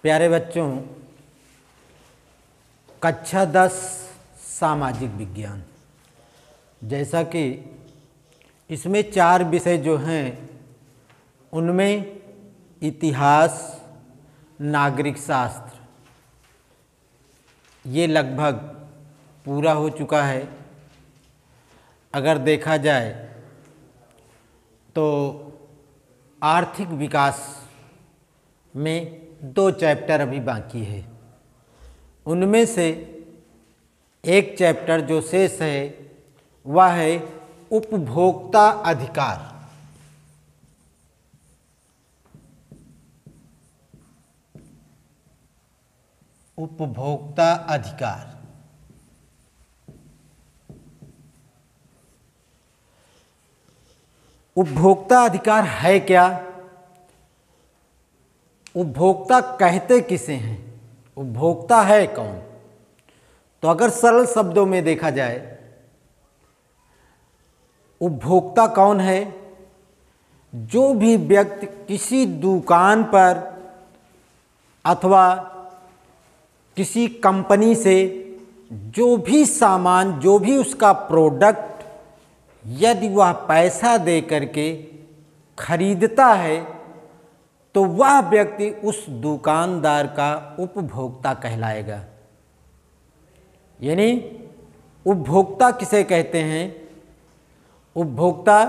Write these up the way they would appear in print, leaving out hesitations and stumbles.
प्यारे बच्चों, कक्षा 10 सामाजिक विज्ञान, जैसा कि इसमें 4 विषय जो हैं उनमें इतिहास, नागरिक शास्त्र ये लगभग पूरा हो चुका है। अगर देखा जाए तो आर्थिक विकास में 2 चैप्टर अभी बाकी है। उनमें से एक चैप्टर जो शेष है वह है उपभोक्ता अधिकार। उपभोक्ता अधिकार उपभोक्ता अधिकार है क्या? उपभोक्ता कहते किसे हैं? उपभोक्ता है कौन? तो अगर सरल शब्दों में देखा जाए, उपभोक्ता कौन है? जो भी व्यक्ति किसी दुकान पर अथवा किसी कंपनी से जो भी सामान, जो भी उसका प्रोडक्ट यदि वह पैसा दे करके खरीदता है तो वह व्यक्ति उस दुकानदार का उपभोक्ता कहलाएगा। यानी उपभोक्ता किसे कहते हैं? उपभोक्ता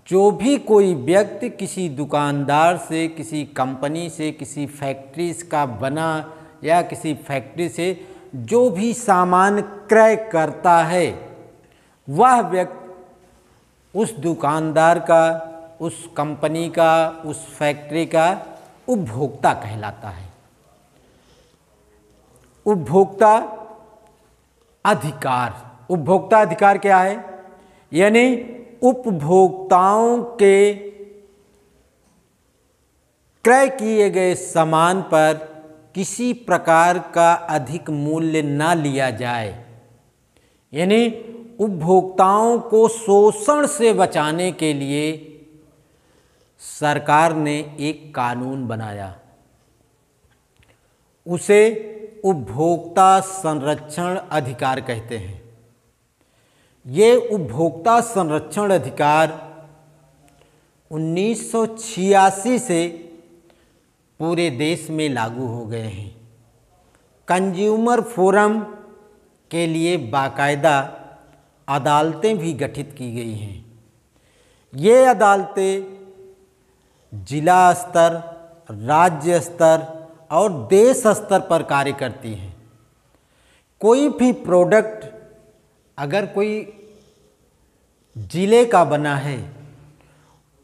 जो भी कोई व्यक्ति किसी दुकानदार से, किसी कंपनी से, किसी फैक्ट्री का बना या किसी फैक्ट्री से जो भी सामान क्रय करता है, वह व्यक्ति उस दुकानदार का, उस कंपनी का, उस फैक्ट्री का उपभोक्ता कहलाता है। उपभोक्ता अधिकार, उपभोक्ता अधिकार क्या है? यानी उपभोक्ताओं के क्रय किए गए सामान पर किसी प्रकार का अधिक मूल्य ना लिया जाए। यानी उपभोक्ताओं को शोषण से बचाने के लिए सरकार ने एक कानून बनाया, उसे उपभोक्ता संरक्षण अधिकार कहते हैं। ये उपभोक्ता संरक्षण अधिकार 1986 से पूरे देश में लागू हो गए हैं। कंज्यूमर फोरम के लिए बाकायदा अदालतें भी गठित की गई हैं। ये अदालतें जिला स्तर, राज्य स्तर और देश स्तर पर कार्य करती हैं। कोई भी प्रोडक्ट अगर कोई जिले का बना है,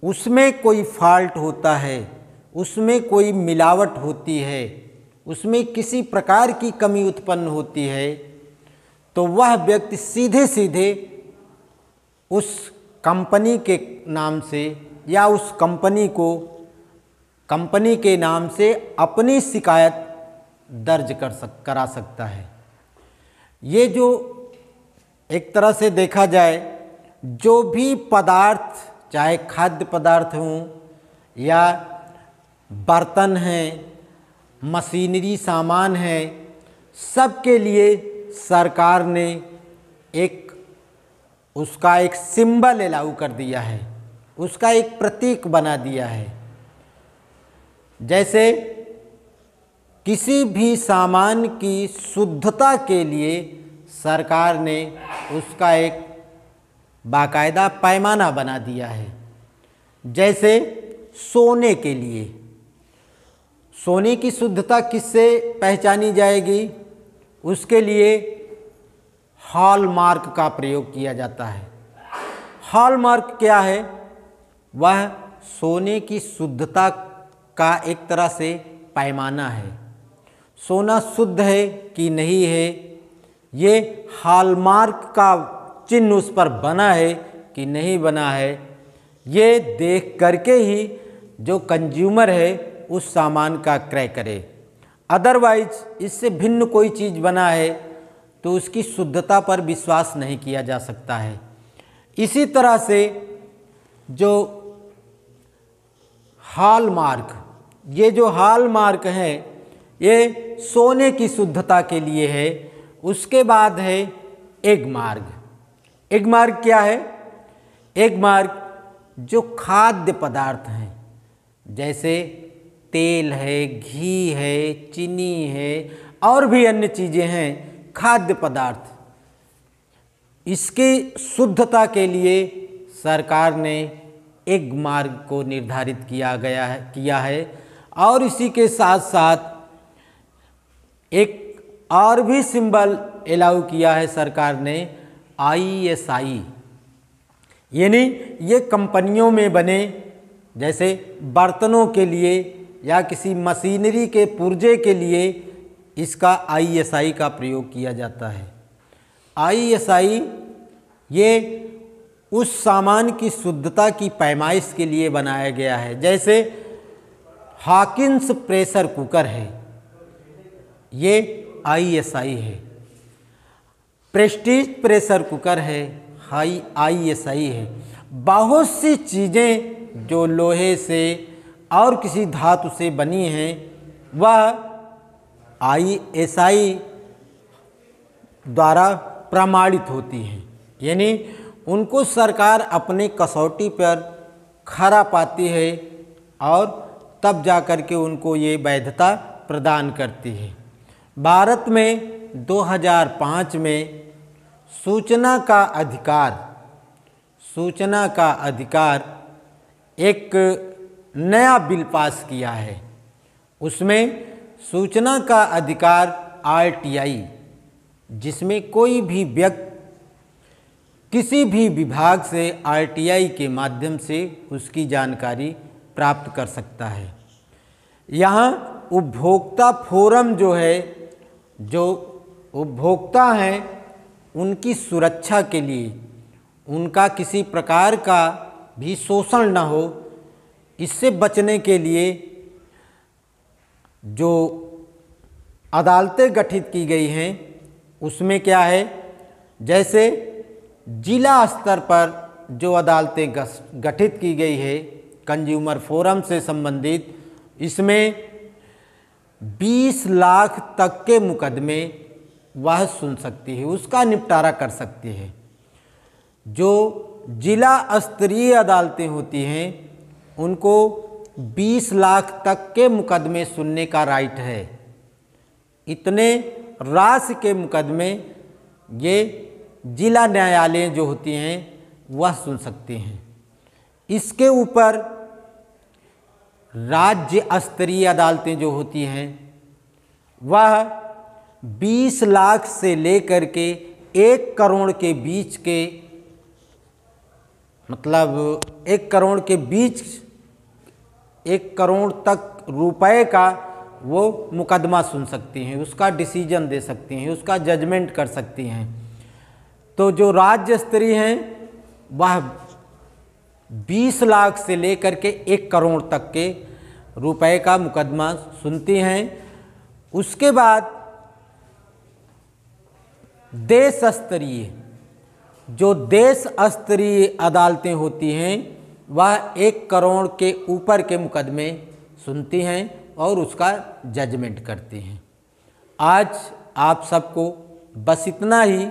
उसमें कोई फॉल्ट होता है, उसमें कोई मिलावट होती है, उसमें किसी प्रकार की कमी उत्पन्न होती है, तो वह व्यक्ति सीधे सीधे उस कंपनी के नाम से या उस कंपनी के नाम से अपनी शिकायत दर्ज करा सकता है। ये जो एक तरह से देखा जाए, जो भी पदार्थ, चाहे खाद्य पदार्थ हों या बर्तन हैं, मशीनरी सामान है, सबके लिए सरकार ने उसका एक सिंबल अलाउ कर दिया है, उसका एक प्रतीक बना दिया है। जैसे किसी भी सामान की शुद्धता के लिए सरकार ने उसका एक बाकायदा पैमाना बना दिया है। जैसे सोने के लिए, सोने की शुद्धता किससे पहचानी जाएगी? उसके लिए हॉलमार्क का प्रयोग किया जाता है। हॉलमार्क क्या है? वह सोने की शुद्धता का एक तरह से पैमाना है। सोना शुद्ध है कि नहीं है, ये हॉलमार्क का चिन्ह उस पर बना है कि नहीं बना है, ये देख करके ही जो कंज्यूमर है उस सामान का क्रय करे। अदरवाइज इससे भिन्न कोई चीज़ बना है तो उसकी शुद्धता पर विश्वास नहीं किया जा सकता है। इसी तरह से जो हॉलमार्क, ये जो हॉलमार्क है ये सोने की शुद्धता के लिए है। उसके बाद है एगमार्ग। एगमार्ग क्या है? एगमार्ग जो खाद्य पदार्थ हैं, जैसे तेल है, घी है, चीनी है और भी अन्य चीज़ें हैं, खाद्य पदार्थ, इसकी शुद्धता के लिए सरकार ने एगमार्ग को निर्धारित किया है। और इसी के साथ साथ एक और भी सिंबल अलाउ किया है सरकार ने, ISI, यानी ये कंपनियों में बने जैसे बर्तनों के लिए या किसी मशीनरी के पुर्जे के लिए इसका ISI का प्रयोग किया जाता है। ISI ये उस सामान की शुद्धता की पैमाइश के लिए बनाया गया है। जैसे हॉकिंस प्रेशर कुकर है, ये ISI है। प्रेस्टीज प्रेशर कुकर है, ISI है। बहुत सी चीज़ें जो लोहे से और किसी धातु से बनी हैं वह ISI द्वारा प्रमाणित होती हैं, यानी उनको सरकार अपने कसौटी पर खरा पाती है और तब जा कर के उनको ये वैधता प्रदान करती है। भारत में 2005 में सूचना का अधिकार एक नया बिल पास किया है। उसमें सूचना का अधिकार RTI, जिसमें कोई भी व्यक्ति किसी भी विभाग से RTI के माध्यम से उसकी जानकारी प्राप्त कर सकता है। यहाँ उपभोक्ता फोरम जो है, जो उपभोक्ता हैं उनकी सुरक्षा के लिए, उनका किसी प्रकार का भी शोषण न हो, इससे बचने के लिए जो अदालतें गठित की गई हैं उसमें क्या है, जैसे जिला स्तर पर जो अदालतें गठित की गई है कंज्यूमर फोरम से संबंधित, इसमें 20 लाख तक के मुकदमे वह सुन सकती है, उसका निपटारा कर सकती है। जो जिला स्तरीय अदालतें होती हैं उनको 20 लाख तक के मुकदमे सुनने का राइट है। इतने राशि के मुकदमे ये जिला न्यायालय जो होती हैं वह सुन सकते हैं। इसके ऊपर राज्य स्तरीय अदालतें जो होती हैं वह 20 लाख से लेकर के 1 करोड़ के बीच के, मतलब 1 करोड़ के बीच 1 करोड़ तक रुपए का वो मुकदमा सुन सकती हैं, उसका डिसीजन दे सकती हैं, उसका जजमेंट कर सकती हैं। तो जो राज्य स्तरीय हैं वह 20 लाख से लेकर के 1 करोड़ तक के रुपए का मुकदमा सुनती हैं। उसके बाद देश स्तरीय, जो देश स्तरीय अदालतें होती हैं वह 1 करोड़ के ऊपर के मुकदमे सुनती हैं और उसका जजमेंट करती हैं। आज आप सबको बस इतना ही,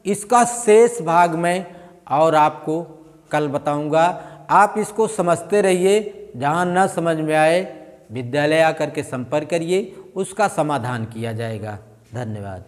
इसका शेष भाग में और आपको कल बताऊंगा। आप इसको समझते रहिए, जहाँ न समझ में आए विद्यालय आकर के संपर्क करिए, उसका समाधान किया जाएगा। धन्यवाद।